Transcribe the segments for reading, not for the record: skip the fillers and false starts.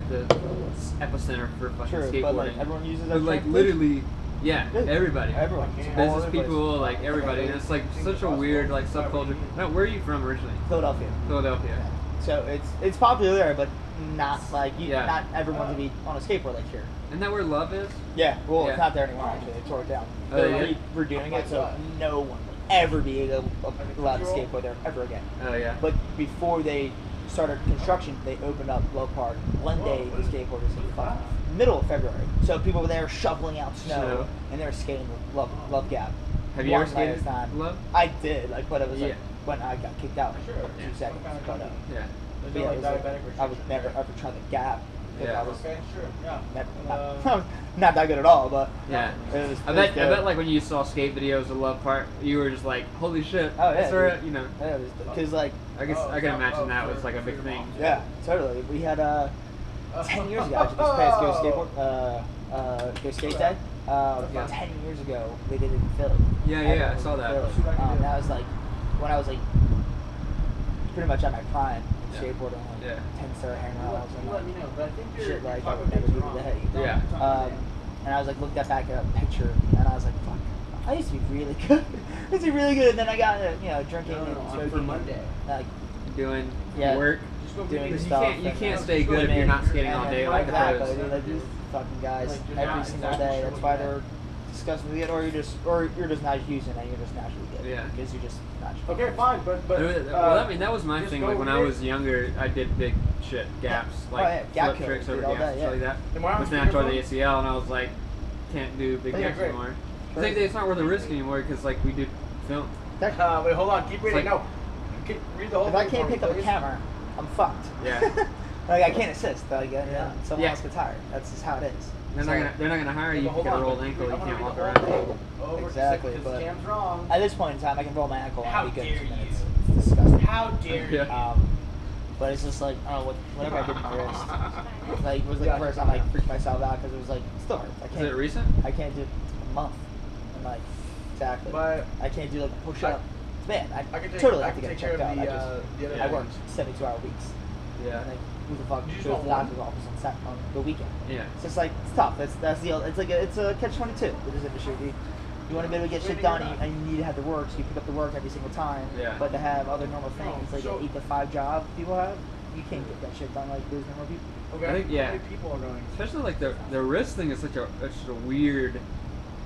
the epicenter for fucking skateboarding. But like everyone uses that. But like literally, yeah, everybody. Everyone. Business people, like everybody. And it's like such a weird like subculture. No, where are you from originally? Philadelphia. Philadelphia. Yeah. So it's popular there, but not like Yeah. not everyone to be on a skateboard like here. Isn't that where Love is? Yeah. Well, Yeah. it's not there anymore. Actually, they tore it down. Oh, yeah? We're doing it, so no one will ever be allowed to skateboard there ever again. Oh yeah. But before they started construction, they opened up Love Park one day for skateboarders in the middle of February. So people were there shoveling out snow, and they were skating Love Gap. Have you ever skated Love? I did, like, but it was like Yeah. when I got kicked out for 2 seconds. But Yeah. yeah, it was like, I would never ever try the Gap. Yeah. I was not that good at all, but Yeah. it was. I bet like when you saw skate videos of Love Park, you were just like, holy shit. Oh yeah, that's you know. Yeah, because like I guess I can imagine that was like a big thing. yeah, totally. We had 10 years ago, actually, this past Go Skate Day. 10 years ago, they did it in Philly. Yeah, I saw that. That was like when I was like pretty much at my prime skateboarding, like Yeah. 10-star hangouts and Let me know, but I think shit like I would never do today. Yeah. And I was like looked at back at a picture, and I was like, fuck, I used to be really good. I used to be really good, and then I got drinking and smoking for Monday. Like Doing Yeah. work. doing You stuff. can't and, stay good if you're not skating all day like the exactly, pros. dude, like these fucking guys every single day. That's why they're disgustingly good, or you're just not using it. You're just naturally good. Yeah. Because you're just naturally. Okay, fine, but Well, I mean, that was my just thing. go Like when I big. was younger, I did big shit, gaps, like Gap flip tricks kills, over all gaps, that, shit like yeah. that. Then why aren't Was you natural to your the ACL, and I was like, can't do big Yeah, gaps great. anymore. I think it's not worth the risk anymore because like we did film. wait, hold on, keep reading. like- No, read the whole If I thing can't for pick me, up a please. camera, I'm fucked. Yeah. Like I can't assist. Like someone Yeah. else gets hired. That's just how it is. They're not gonna hire you if you Hold got a on. rolled ankle. You I'm gonna can't read walk the around. whole thing over Exactly, because but- Cam's wrong. At this point in time, I can roll my ankle How and be good dare in 2 minutes. you. It's disgusting. How dare you? Yeah. But it's just like, I don't know, whenever I did my wrist, like, it was like the first time I freaked myself out because it was like, it still hurts. I Is can't, it recent? I can't do a month. I'm like, exactly. But I can't do like a push up. It's bad. I can take, totally I have to can get take checked care out. of the other I work things. 72-hour weeks. Yeah. And like, who the fuck You just goes to the want doctor's office on the weekend? Yeah. It's just like, it's tough. That's the, it's like, it's a catch-22 with this industry. You want to be able to get shit done, and you need to have the work, so you pick up the work every single time. Yeah. But to have other normal things, like So- an 8 to 5 job people have, you can't get that shit done like those normal people. Okay. I think, yeah. How many people are going? Especially like the wrist thing is such a weird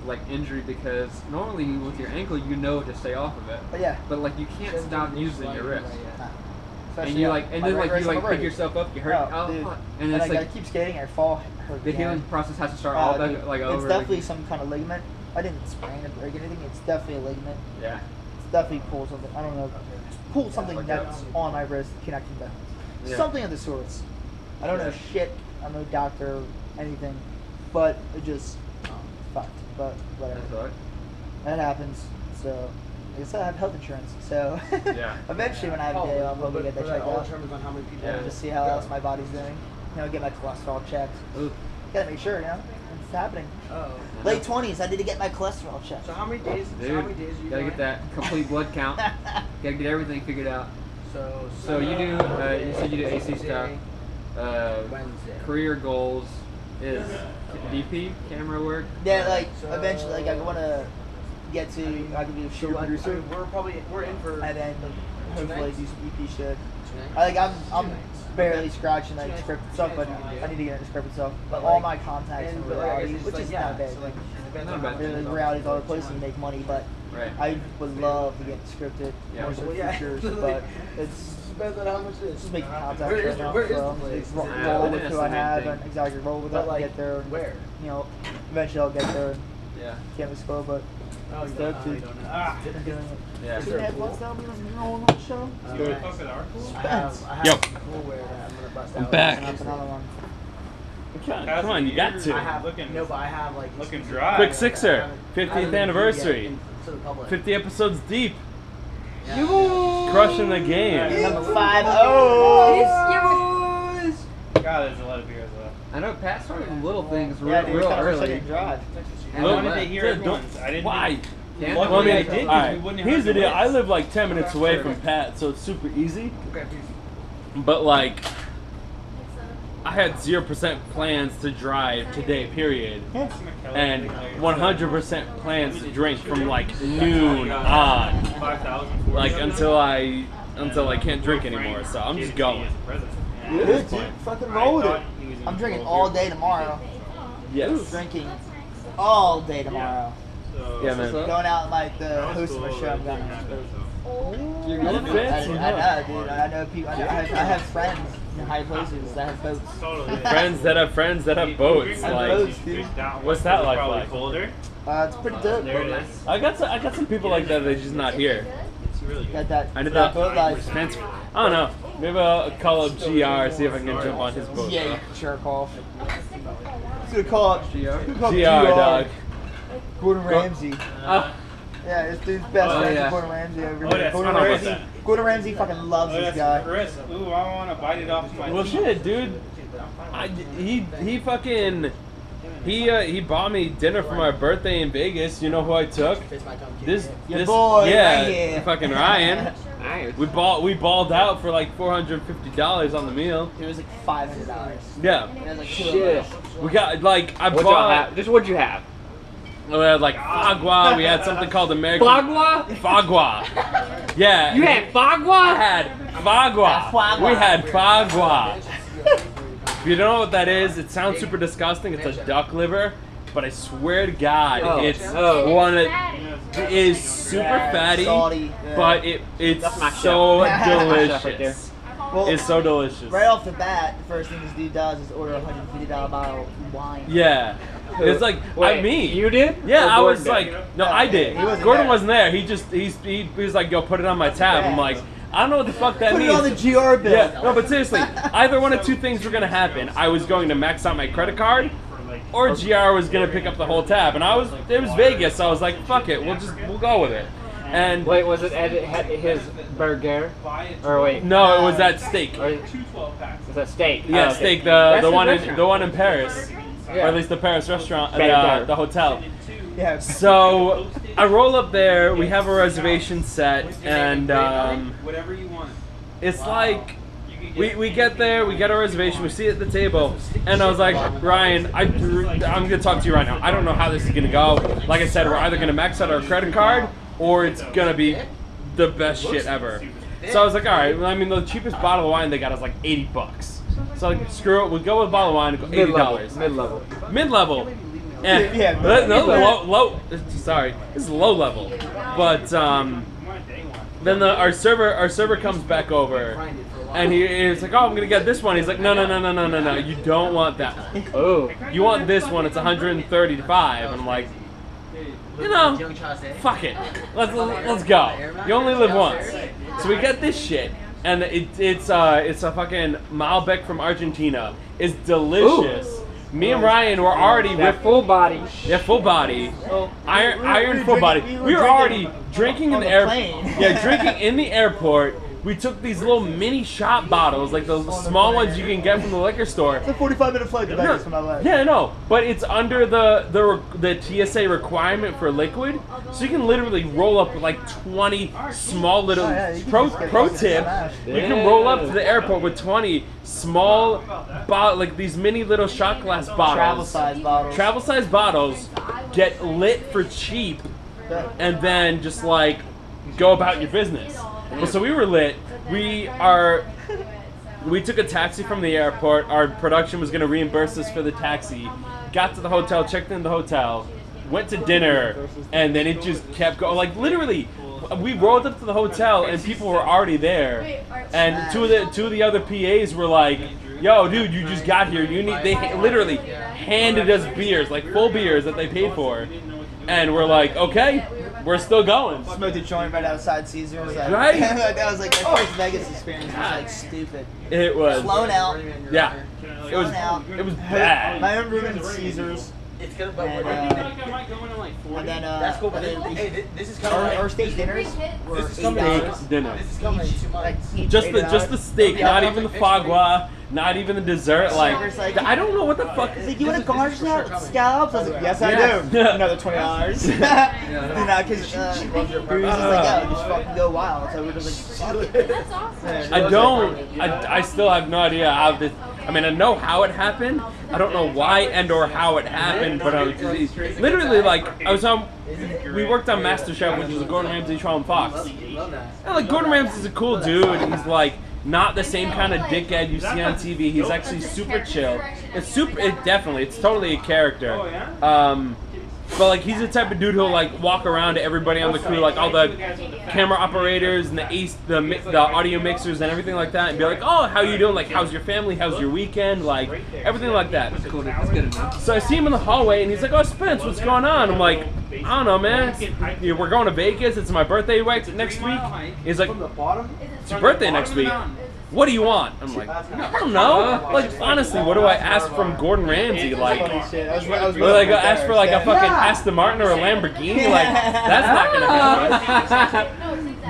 like injury because normally with your ankle you know to stay off of it. But yeah. But like you can't stop using your wrist. Nah. And Especially you like and my then right like you wrist, I'm like pick already- yourself up, you hurt. Oh, dude. fuck. And And it's I like keep skating, I fall, hurt the again. healing process has to start all back Dude, like over. It's definitely again. some kind of ligament. I didn't sprain or break anything. It's definitely a ligament. Yeah. It's definitely pulled something. I don't know. Pulled something that's on my wrist, connecting bones. Yeah. Something of the sorts. I don't know shit. I'm no doctor, anything, but it just fucked. But whatever. That's all right. That happens. So, like I said, I have health insurance. So Yeah. eventually, when I have a day, I'll probably get that checked all out. determines on how many people. Yeah. Just see how else my body's doing. Get my cholesterol checked. Ooh. Gotta make sure, it's happening. Oh. Late 20s, I need to get my cholesterol checked. So how many days? Dude, So how many days are you gotta going? get that complete blood count. Gotta get everything figured out. So you do. You said you do AC stuff. Wednesday. Career goals is DP camera work. Yeah, like So- eventually, like I want to get to, I can be a show So I producer, mean, we're in for. and then hopefully do some EP shit. Tonight? I'm barely scratching like scripted stuff, but I need to get into scripted stuff. But all my contacts in reality, which is not bad. Like, Not bad. really, reality's all the place and you make money, but Right. I would love to get scripted Yeah. more so Well, yeah. features, but it's Depends on how much it is. just making contacts Where is right the- now. where is So the I'm place? just roll Yeah, with that's who the I main have thing. and exactly roll with But, it like, and get there. where? Eventually I'll get there. Yeah. Can't miss go, but Oh, it's you dope, don't dude. know. Been doing it. Yeah. 2.5 months now, been on the show. It's good. I have Yo. coolware that I'm gonna bust I'm out. back. And that's another one. Come on, you got I to. have no, but I have like Looking dry. Quick sixer, 50th anniversary. To the public. 50 episodes deep. Yeah. Crushing the game. Number 5-0. God, there's a lot of beers left. I know Pat started little things Yeah, dude, real kind of early. second drive. I Look, wanted to hear dude, everyone's. I didn't. Why? Yeah. Luckily Well, I mean, I did, 'cause alright, we wouldn't have here's the heard deal. the I words. live like 10 minutes away from Pat, so it's super easy. Okay, please. But like, I had 0% plans to drive today, period, Yeah. and 100% plans to drink from like noon on, like until I can't drink anymore. So I'm just going. Good, dude. Fucking roll with it. I'm drinking all day tomorrow. Yes. Drinking all day tomorrow. Yeah, man. Going out like the host of a show. I'm going to You're I gonna know, dude. I know people. I have friends in high places that have boats. Friends that have friends that have boats. I have Like, boats, dude. what's that like? It's pretty dope. I got some people like that. They're just not here. Got that. I did that that. boat life. I don't know. Maybe I'll call up GR, see if I can jump on his boat. Yeah, you jerk off. It's gonna call up GR, dog. Gordon Ramsay. Oh, Yeah, this dude's best friend yeah. is Gordon Ramsay over Oh, here. that's- Gordon I don't know Ramsay. about Gordon Ramsay fucking loves this guy. Chris, ooh, I want to bite it off my Well, shit, dude. He bought me dinner for my birthday in Vegas. You know who I took? This boy, yeah, Ryan. fucking Ryan. nice. We balled out for like $450 on the meal. It was like $500. Yeah, It was like two Shit. of us. we got like I What'd y'all bought. have? Just what'd you have? We had like fagua. We had something called American Bagua? fagua. Yeah. You had I bagua? had fagua. Fagua. We had fagua. If you don't know what that is, it sounds super disgusting. It's a duck liver, but I swear to God, Oh. it's Oh. one of it is super fatty, Salty. but it's That's my so shit. That's my shit right there. delicious. Well, It's so delicious. right off the bat, the first thing this dude does is order a $150 bottle of wine. Yeah. It's like Wait, me. You did? Yeah, Or I was Gordon did? like, no, I did. He wasn't Gordon there. wasn't there. He was like, yo, put it on my tab. I'm like, I don't know what the fuck that Put it means. on the GR bill. Yeah, no, but seriously, either one of two things were gonna happen. I was going to max out my credit card, or GR was gonna pick up the whole tab. And it was Vegas, so I was like, fuck it, we'll go with it. And Wait, was it at his burger? Or wait, no, it was that steak. or was that steak? Yeah, Oh, okay. steak. That's The his one restaurant. in Paris, or Yeah. at least the Paris restaurant, Better. the hotel. Yeah. So I roll up there. We have a reservation set, and whatever you want. it's like we get there, we get our reservation, we see it at the table, and I was like, Ryan, I'm gonna talk to you right now. I don't know how this is gonna go. Like I said, we're either gonna max out our credit card, or it's gonna be the best shit ever. So I was like, all right. Well, I mean, the cheapest bottle of wine they got is like $80. So like, screw it. We'll go with a bottle of wine. And go $80. Mid-level. Mid-level. And Yeah, no, low. Sorry, this is low level. But then our server comes back over, and he's like, oh, I'm gonna get this one. He's like, no, you don't want that. Oh. You want this one. It's 135. And I'm like, you know, fuck it. Let's go. You only live once. So we get this shit, and it's a fucking Malbec from Argentina. It's delicious. Me and Ryan were already That with full body. yeah, full body, iron we full were body. drinking- We were already drinking in on the the airport. plane. Yeah, drinking in the airport. We took these little mini shot bottles, like those small ones you can get from the liquor store. It's a 45-minute flight to Vegas from LA. Yeah, no, but it's under the TSA requirement for liquid, so you can literally roll up with like 20 small little. Oh, yeah, you can pro just get pro fucking tip: smashed. you can roll up to the airport with 20 small, like these mini little shot glass bottles. Travel-sized bottles. Travel size bottles, get lit for cheap, and then just like go about your business. Well, so we were lit. We took a taxi from the airport. Our production was going to reimburse us for the taxi. Got to the hotel, checked in the hotel, went to dinner, and then it just kept going. Like literally, we rolled up to the hotel and people were already there. And two of the other PAs were like, "Yo, dude, you just got here. They literally handed us beers, like full beers that they paid for." And we're like, "Okay, we're still going." Smoked a joint right outside Caesars. Like, Right? that was like my first Vegas experience. Was like stupid. It was. Flown out. Yeah. It was. Flown out. It was bad. My own room in Caesars. It's gonna, And, and then that's cool, but and then hey, this is coming. our steak dinners were This is coming. $8. Dinner. This is coming in 2 Like, months. each Just the $8. steak, Yeah, not even the foie gras, not even the dessert. Like Server's like- I don't know what the fuck. He's like, you want to garnish that with scallops? I was like, yes, I Yes. do. Another $20. You know, because we was just like, yo, just fucking go wild. So we're just like, fuck it. That's awesome. Yeah, I don't. I still have no idea how this. I mean, I know how it happened. I don't know why and or how it happened, but I was literally like, I was on. We worked on MasterChef, which is a Gordon Ramsay show on Fox. And like Gordon Ramsay's a cool dude. He's like not the same kind of dickhead you see on TV. He's actually super chill. It's super. It's totally a character. But like he's the type of dude who'll like walk around to everybody on the crew, like all the camera operators and the audio mixers and everything like that, and be like, "Oh, how you doing? Like, how's your family? How's your weekend? Like, everything like that." That's cool. That's good enough. So I see him in the hallway, and he's like, "Oh, Spence, what's going on?" I'm like, "I don't know, man. We're going to Vegas. It's my birthday next week." He's like, "It's your birthday next week. What do you want?" I'm like, "I don't know. Like, honestly, what do I ask from Gordon Ramsay? Like, ask for like a fucking Aston Martin or a Lamborghini? Like, that's not gonna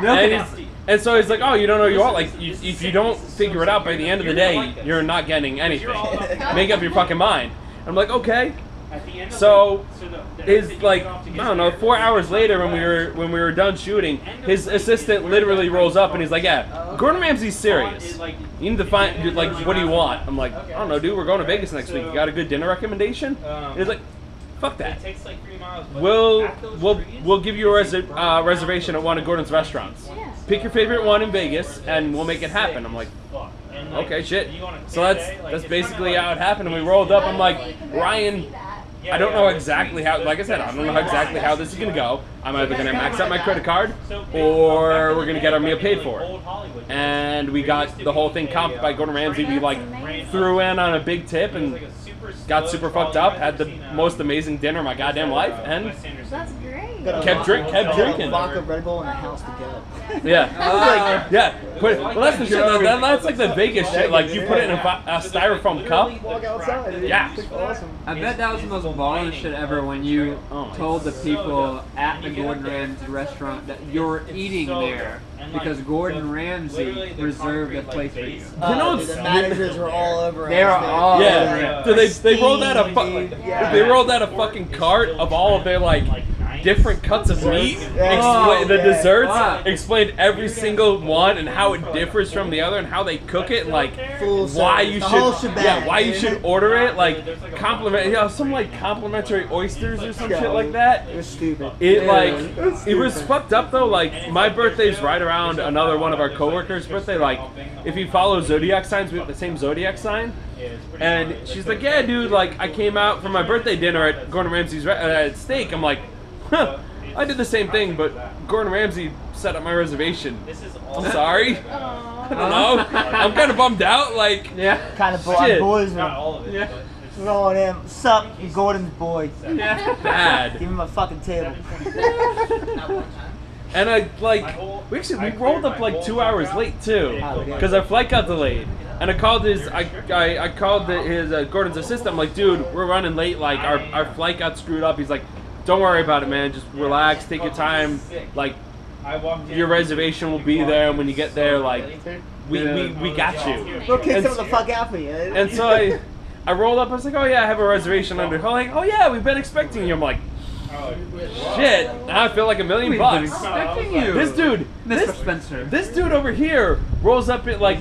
happen." And so he's like, "Oh, you don't know what you want? Like, if you don't figure it out by the end of the day, you're not getting anything. Make up your fucking mind." I'm like, "Okay." So his like I don't know, 4 hours later when we were done shooting, his assistant literally rolls up and he's like, "Yeah, Gordon Ramsay's serious. You need to find like what do you want?" I'm like, "I don't know, dude. We're going to Vegas next week. You got a good dinner recommendation?" And he's like, "Fuck that. We'll give you a reservation at one of Gordon's restaurants. Pick your favorite one in Vegas and we'll make it happen." I'm like, "Okay, shit." So that's basically how it happened. And we rolled up. I'm like, "Ryan, I don't know exactly how, like I said, I don't know exactly how this is going to go. I'm either going to max out my credit card or we're going to get our meal paid for." And we got the whole thing comped by Gordon Ramsay. We like threw in on a big tip and got super fucked up, had the most amazing dinner of my goddamn life, and That's great. kept drinking. Vodka, Red Bull, and a house to get. Yeah. Yeah. Well, that's the shit. That's like the Vegas shit. Like, you put it in a styrofoam cup. Walk outside. Yeah. Awesome. I bet that was the most baller shit ever when you told the people at the Gordon Ramsay restaurant that you were eating there because Gordon Ramsay reserved a place for you. The managers were all over. They were all over Yeah. it. So they rolled out they rolled out a fucking cart of all of their like different cuts of meat. The desserts Wow. explained every single one and how it differs from the other and how they cook it and like Full why service. you The whole should shebang, why you dude. should order it like some like complimentary oysters or some shit like that. It was stupid. It like it was fucked up though. Like my birthday's right around another one of our coworkers' birthday. Like if you follow zodiac signs, we have the same zodiac sign. And she's like, "Yeah, dude. Like I came out for my birthday dinner at Gordon Ramsay's steak." I'm like, "Huh. I did the same thing, but Gordon Ramsay set up my reservation. I'm sorry. I don't know. I'm kind of bummed out. Like, Yeah. Kind of Shit. boys. Not all of it. Yeah. We're on him. Sup, Gordon's boy. Yeah. bad." Give him a fucking table. And I like we rolled up like 2 hours late too, because our flight got delayed. And I called his Gordon's assistant. I'm like, "Dude, we're running late. Like our flight got screwed up." He's like, "Don't worry about it, man. Just relax, take your time. Like your reservation will be there, and when you get there, like we got you." We'll kick And some of the fuck out for you. And so I rolled up. I was like, "Oh yeah, I have a reservation under." I'm like, "Oh yeah, we've been expecting you." I'm like, "Shit, now I feel like $1 million We've been bucks." expecting you. This dude, Mr. Spencer. this dude over here rolls up at like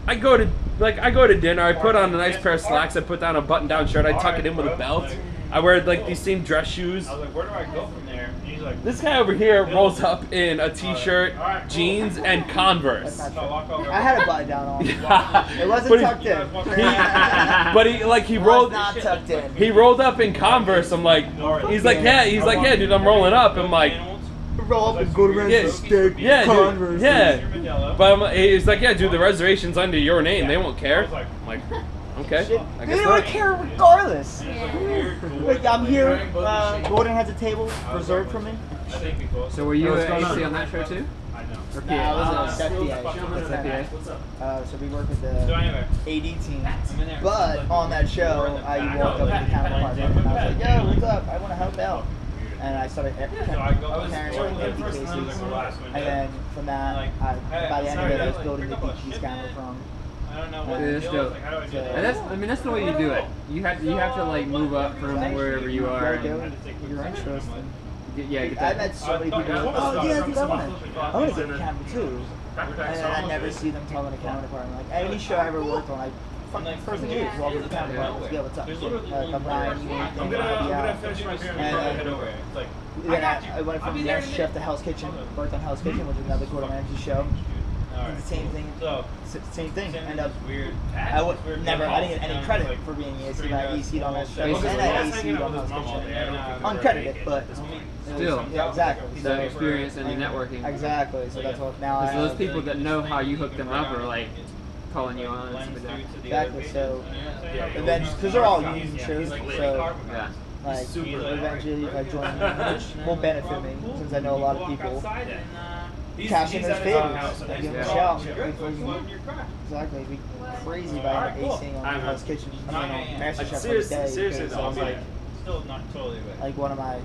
I go to dinner. I put on a nice pair of slacks. I put down a button-down shirt. I tuck it in with a belt. I wear like these same dress shoes. I was like, "Where do I go from there?" And he's like, This guy over here rolls up in a t-shirt, jeans, and Converse. I had a button down on. It But wasn't he- tucked in. But he It was rolled not tucked in. he rolled up in Converse. I'm like, he's like, yeah, dude, I'm rolling up. I'm like, Roll up and go to Yeah, steak, yeah, Converse. dude, yeah. But he's like, "Yeah, dude, the reservation's under your name. They won't care." I'm like, "Okay, I They guess don't not." care regardless. Like, I'm here. Gordon has a table reserved for me. So were you AC on that show too? Or PA? I was a What's that, PA? So we work with So the anyway, AD team. I'm in there. But on that show, I walked up to the camera department and I was like, "Yo, what's up? I want to help out." And I started carrying empty cases. And then from that, by the end of it, I was building the DP's camera from. I don't know what Yeah, the that's deal dope. is. Like, how do I do And that? that's the way you do it. You have to like move up from wherever you are. If And you're interested. get I that. met so many people who are like, "Oh yeah, dude, I want to get a camera too." And then I never see them talking to the camera department. Like any show I ever worked on, I first thing you do is walk to the camera and let's go, what's up? I'm Ryan, you want anything, I'll be out. And then I went from Master Chef to Hell's Kitchen, worked on Hell's Kitchen, which is another Gordon Ramsay show. Did the same thing. Same thing. And I would never. I didn't get any credit for being EAC'd. I EC'd on that show, and I EC'd on Hell's Kitchen. Uncredited, but Still, yeah, exactly. the experience and the networking. Exactly. So that's what now I So those have. people that know how you hook them up are like calling you on and stuff like that. Exactly. So, and then because they're all using shows, so Yeah. like eventually if I join, which will benefit me since I know a lot of people. Cash in those favors, like give them a shout. Exactly, it'd be crazy by acing on Hell's Kitchen. I mean, on Master Chef every day. Seriously, Because I was Still not totally like one of my,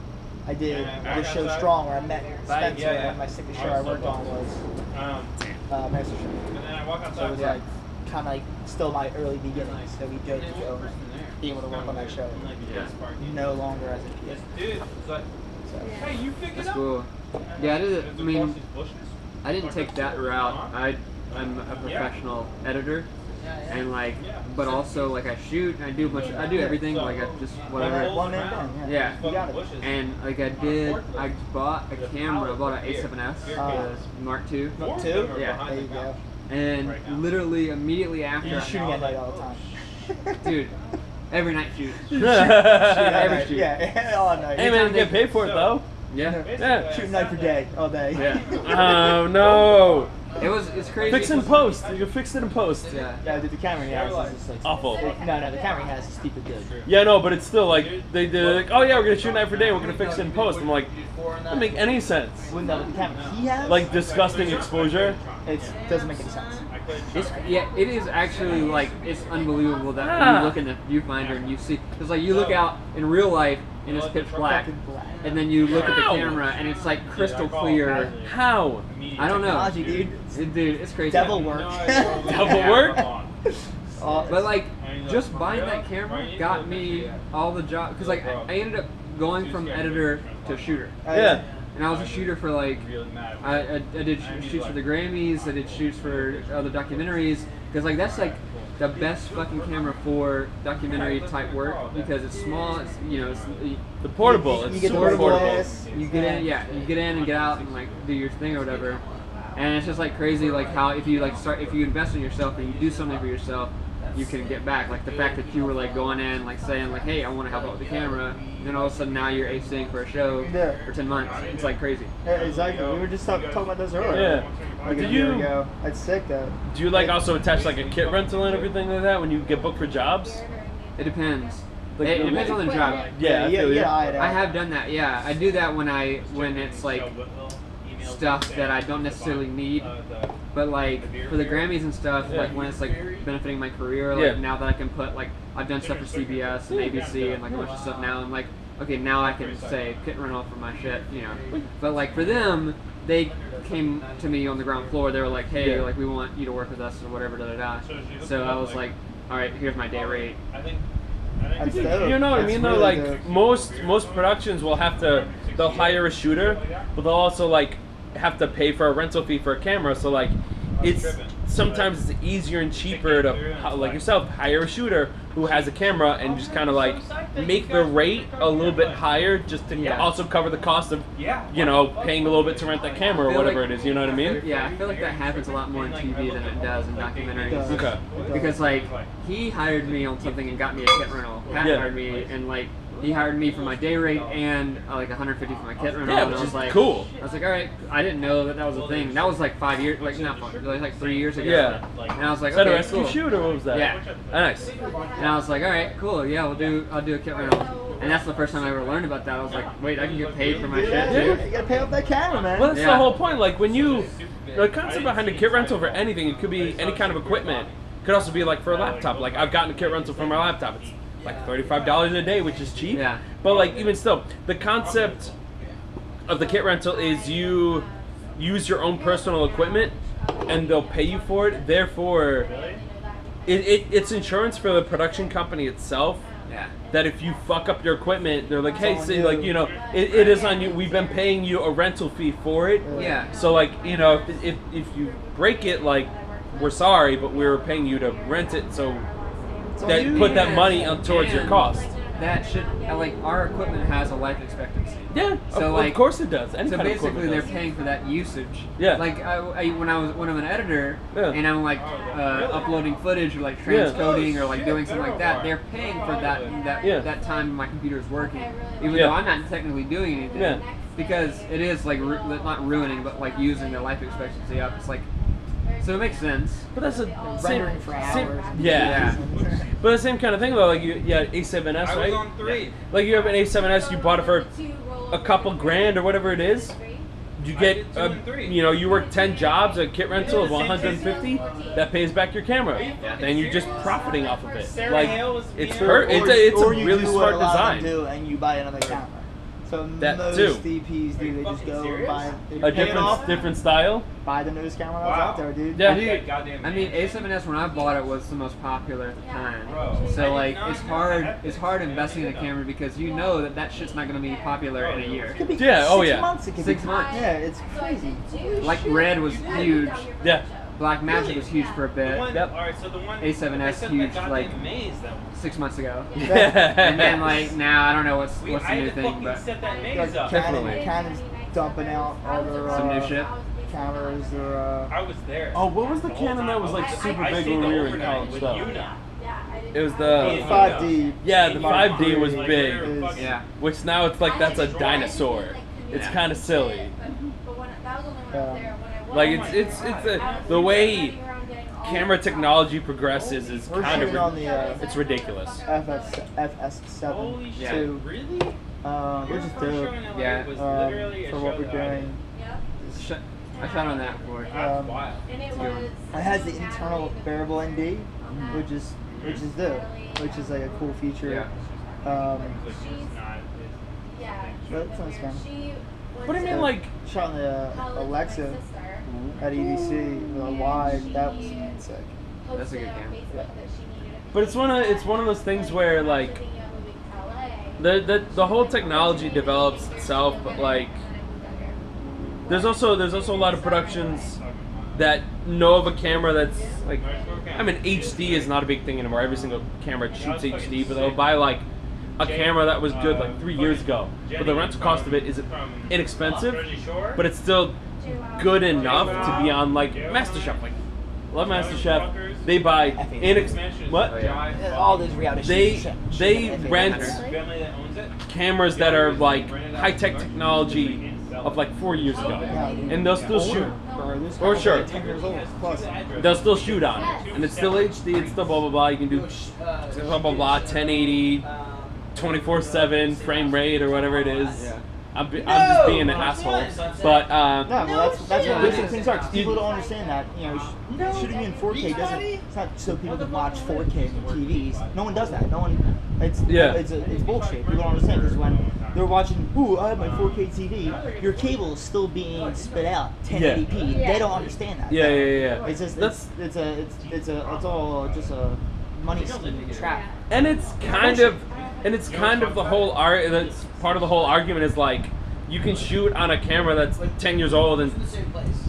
I did this show Strong where I met Spencer, and my second show I worked on was Master Chef. And then I walk So it outside. was like kind of like still my early beginnings. So we joked to go being able to work on that show. No longer as a kid. Dude, it's like, So. hey, you pick it That's up. cool. Yeah, I did. I mean, I didn't take that route. I'm a professional editor, and like, but also like I shoot and I do everything. Like I just whatever. One man band, Yeah. You got it. And like I bought a camera. I bought an A7S Mark II. Mark II? Yeah. There you go. And literally immediately after, You're shooting at night all the time. dude, every night shoot. Every shoot. Yeah, all night. Hey man, you get paid for it though. Yeah. Yeah. Shooting night for day, all day. Yeah. Oh no. It's crazy. Fix in post. You can fix it in post. Yeah. Yeah, dude, the camera he has is just like Awful. No, the camera he has is stupid good. Yeah, no, but it's still like they're like, oh yeah, we're gonna shoot night for day. We're gonna fix it in post. I'm like, doesn't make any sense. Well, no, the camera he has, Like disgusting exposure. it doesn't make any sense. It is actually like it's unbelievable that when you look in the viewfinder and you see because like you look out in real life and it's pitch black, Fucking black. and then you look at the How? camera and it's like crystal clear. How? I don't know, Technology, dude. dude, it's crazy. Devil work. Devil work? But like just buying that camera got me all the job because like I ended up going from editor to shooter. Yeah. And I was a shooter for like, I did shoots for the Grammys, I did shoots for other documentaries, because like that's like the best fucking camera for documentary type work because it's small, it's it's The portable. You It's get the super portable. glass. you get in, you get in and get out and like do your thing or whatever, and it's just like crazy like how if you invest in yourself and you do something for yourself, you can get back. Like the fact that you were like going in like saying like, hey, I want to help out with the camera, and then all of a sudden now you're acing for a show for 10 months. It's like crazy. Yeah, exactly. We were just talking about this earlier. Yeah. Like Do a year you- ago. That's sick though. Do you like also attach like a kit rental and everything like that when you get booked for jobs? It depends. Like It depends on the job. Yeah, I feel you. I have done that. Yeah, I do that when it's like stuff that I don't necessarily need, but like for the Grammys and stuff, like when it's like benefiting my career, like now that I can put like I've done stuff for CBS and ABC and like a bunch of stuff now, I'm like, okay, now I can say kit rental for my shit, But like for them, they came to me on the ground floor. They were like, hey, like we want you to work with us or whatever, da da da. So I was like, all right, here's my day rate. That's dope. You know what I That's mean though? really Like dope. most productions will they'll hire a shooter, but they'll also like have to pay for a rental fee for a camera. So like it's sometimes it's easier and cheaper to like yourself hire a shooter who has a camera and just kind of like make the rate a little bit higher just to also cover the cost of paying a little bit to rent that camera or whatever it is. You know what I mean? Yeah, I feel like that happens a lot more in TV than it does in documentaries. Okay. Because like he hired me on something and got me a kit rental. Pat hired me and like he hired me for my day rate and like 150 for my kit rental. Yeah, and which I was is like, cool. I was like, all right, I didn't know that was a thing. That was like 5 years, like not 5, like 3 years ago. Yeah. And I was like, Is that a okay, rescue cool. shoot or what was that? Yeah. Nice. And I was like, all right, cool, yeah, I'll do a kit rental. And that's the first time I ever learned about that. I was like, wait, I can get paid for my shit too. You gotta pay off that camera, man. Well, that's the Yeah. whole point. Like when the concept behind a kit rental for anything, it could be any kind of equipment. It could also be like for a laptop. Like I've gotten a kit rental for my laptop. It's like $35 a day, which is cheap. Yeah. But like even still, the concept of the kit rental is you use your own personal equipment, and they'll pay you for it. Therefore, it's insurance for the production company itself. Yeah. That if you fuck up your equipment, they're like, hey, say, like, it is on you. We've been paying you a rental fee for it. Yeah. So, like, if you break it, like, we're sorry, but we were paying you to rent it, so that put that money towards your cost. That shit, like our equipment has a life expectancy. Yeah, So of course it does. Any so kind of basically, equipment they're does. paying for that usage. Yeah. Like when I'm an editor Yeah. and I'm like uploading footage or like transcoding or like doing something like that, they're paying for that time my computer's working, even though I'm not technically doing anything. Yeah. Because it is like not ruining, but like using the life expectancy up. It's like, so it makes sense. But that's a Rendering for hours. Yeah. But the same kind of thing though. Like you had A7S, right? I was on 3. Yeah. Like you have an A7S, you bought it for a couple grand or whatever it is. You get, you work 10 jobs, a kit rental of 150. That pays back your camera, and you're just profiting off of it. Like it's a really smart design. And you buy another camera. So That most too. DPs do. They just go and buy A different style. buy the newest camera that's out there, dude. Yeah. I mean, A7S when I bought it was the most popular at the time. So like, it's hard investing in a camera because you know that shit's not gonna be popular in a year. It could be Yeah, 6 months. It could 6 be. months. Yeah, it's crazy. Like Red was huge. Yeah. Black Magic was huge for a bit. Yep. A7S huge like 6 months ago. Yeah. And then like now I don't know what's the new thing, but Definitely. Canon's dumping out all their some new shit. cameras. I was there. Oh, what was the Canon that was like super big when we were in college though? It was the 5D. Yeah, the 5D was big. Yeah. Which now it's like that's a dinosaur. It's kind of silly. Like it's the way camera technology progresses is We're kind shooting on of the it's ridiculous. FS7 shit. too. Really? Which is dope. Yeah. For what we're doing. I shot on that for it. It has the internal variable ND, which is dope, which is like a cool feature. But it's nice, man. What do you mean, like? Shot on the Alexa at EDC with a wide. That was sick. That's a good camera. But it's one of those things where like the whole technology develops itself, but like there's also a lot of productions that know of a camera that's like, I mean, HD is not a big thing anymore. Every single camera shoots HD, but they'll buy like a camera that was good like 3 years ago, but the rental cost of it is inexpensive, but it's still good enough to be on like MasterChef. Like, love MasterChef. They buy what? All those reality They rent cameras that are like high tech technology of like 4 years ago, and they'll still shoot. Or sure, 10 years old plus. they'll still shoot on it, and it's still HD. It's still blah blah blah. You can do blah blah blah 1080. 24/7 frame rate or whatever it is. Yeah. I'm just being an asshole, but No, well, that's what basic things are. 'Cause people don't understand that. Shooting in 4K doesn't. It's not so people can watch 4K on TVs. No one does that. No one. It's bullshit. People don't understand because when they're watching, I have my 4K TV. Your cable is still being spit out 1080p. They don't understand that. Yeah. It's just it's all just a money scheme trap. And it's kind of the whole art. That's part of the whole argument is like you can shoot on a camera that's 10 years old, and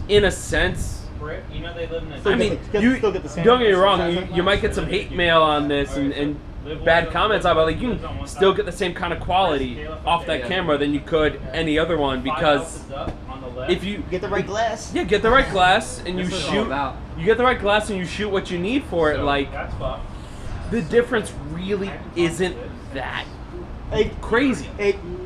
in a sense, You know they live in I mean, still get the same. don't get me wrong. You might get some hate mail on this and bad comments on, but like you can still get the same kind of quality off that camera than you could any other one, because if you Get the right glass. Yeah, get the right glass and you That's what it's all shoot. about. You get the right glass and you shoot what you need for it. Like That's fucked. the difference really isn't that crazy.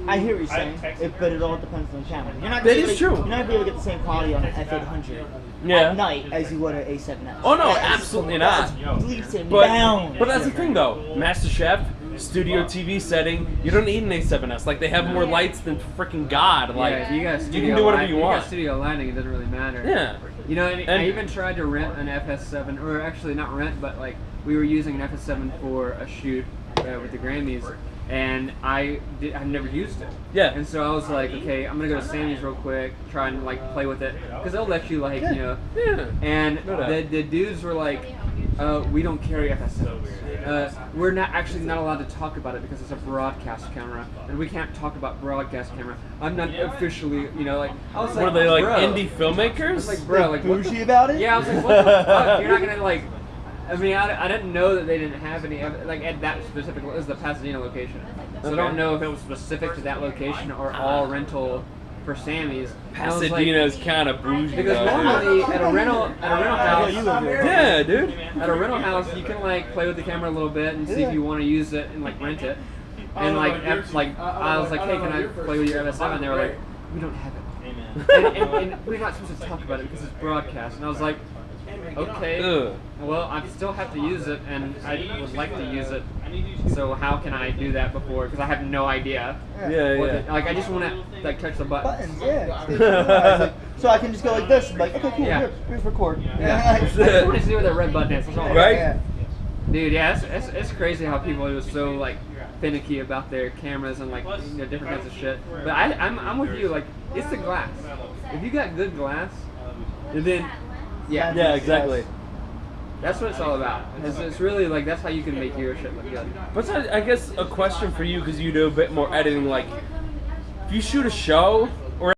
I hear what you're saying, but it all depends on the camera. You're not That gonna is be able- true. You're not gonna be able to get the same quality on an F800 Yeah. at night as you would an A7S. Oh no, That is- absolutely not. that's leaps and bounds. But that's the thing though. MasterChef, studio TV setting, you don't need an A7S. Like they have more lights than freaking God. Like Yeah, if you got you can do whatever you You want. got studio lighting, it doesn't really matter. Yeah. And I And- even tried to rent an FS7, or actually not rent, but like we were using an FS7 for a shoot with the Grammys, and I've never used it. Yeah. And so I was like, okay, I'm gonna go to Sammy's real quick, try and like play with it, because they'll let you like Yeah. And No doubt. the dudes were like, we don't carry FS7s. We're not allowed to talk about it because it's a broadcast camera, and we can't talk about broadcast camera. I'm not officially, like I was like, Were they like bro. indie I filmmakers? was like, bro, like what bougie the, about it? yeah, I was like, what the fuck? You're not gonna like. I mean, I didn't know that they didn't have any like at that specific. It was the Pasadena location, so I don't know if it was specific to that location or all rental for Sammy's. Pasadena's kind of bougie. Because normally at a rental house, yeah, dude. At a rental house, you can like play with the camera a little bit and see if you want to use it and like rent it. And like, I was like, hey, can I play with your MS7? And they were like, we don't have it. And we're not supposed to talk about it because it's broadcast. And I was like, okay, well, I still have to use it, and I would like to use it. So how can I do that before? Because I have no idea. Like I just want to like touch the buttons. Yeah. So I can just go like this. And be like, okay, cool. Here's record. I just want to see where that red button is. That's all. Right. Yeah. Dude, yeah, it's crazy how people are so like finicky about their cameras and like different kinds of shit. But I'm with you. Like it's the glass. If you got good glass, then Yeah, exactly. That's what it's all about. It's really like that's how you can make your shit look good. But I guess a question for you, because you do a bit more editing. Like, if you shoot a show,